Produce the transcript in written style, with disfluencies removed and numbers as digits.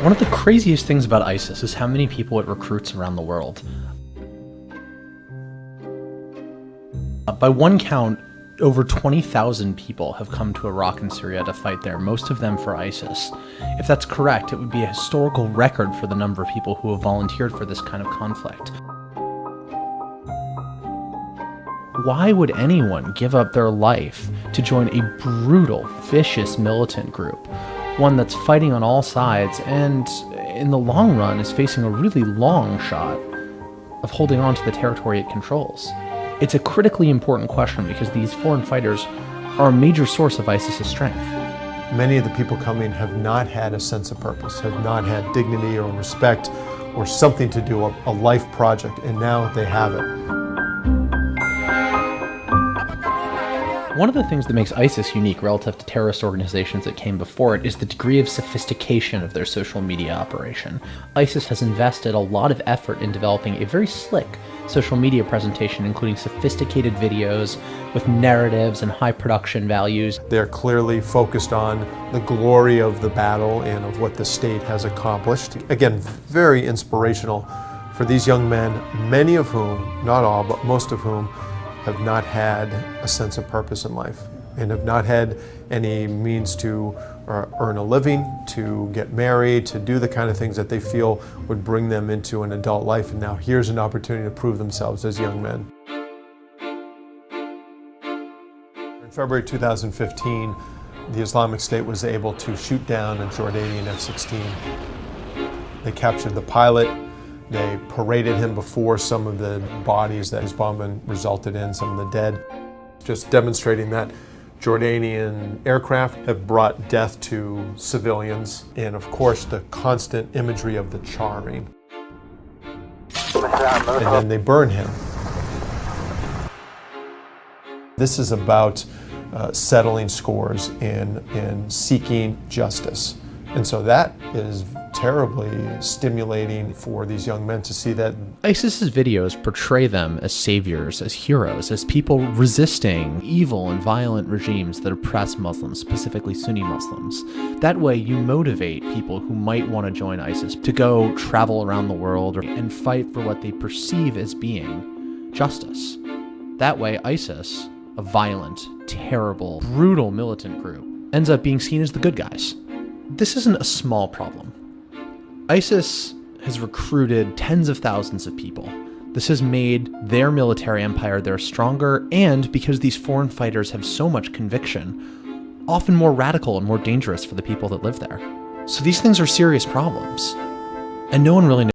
One of the craziest things about ISIS is how many people it recruits around the world. By one count, over 20,000 people have come to Iraq and Syria to fight there, most of them for ISIS. If that's correct, it would be a historical record for the number of people who have volunteered for this kind of conflict. Why would anyone give up their life to join a brutal, vicious militant group? One that's fighting on all sides and, in the long run, is facing a really long shot of holding on to the territory it controls. It's a critically important question because these foreign fighters are a major source of ISIS's strength. Many of the people coming have not had a sense of purpose, have not had dignity or respect or something to do, a life project, and now they have it. One of the things that makes ISIS unique relative to terrorist organizations that came before it is the degree of sophistication of their social media operation. ISIS has invested a lot of effort in developing a very slick social media presentation, including sophisticated videos with narratives and high production values. They're clearly focused on the glory of the battle and of what the state has accomplished. Again, very inspirational for these young men, many of whom, not all, but most of whom, have not had a sense of purpose in life and have not had any means to earn a living, to get married, to do the kind of things that they feel would bring them into an adult life. And now here's an opportunity to prove themselves as young men. In February 2015, the Islamic State was able to shoot down a Jordanian F-16. They captured the pilot. They paraded him before some of the bodies that his bombing resulted in, some of the dead. Just demonstrating that Jordanian aircraft have brought death to civilians, and of course the constant imagery of the charring. And then they burn him. This is about settling scores and seeking justice. And so that is terribly stimulating for these young men to see that. ISIS's videos portray them as saviors, as heroes, as people resisting evil and violent regimes that oppress Muslims, specifically Sunni Muslims. That way you motivate people who might want to join ISIS to go travel around the world and fight for what they perceive as being justice. That way ISIS, a violent, terrible, brutal militant group, ends up being seen as the good guys. This isn't a small problem. ISIS has recruited tens of thousands of people. This has made their military empire there stronger, and because these foreign fighters have so much conviction, often more radical and more dangerous for the people that live there. So these things are serious problems, and no one really knows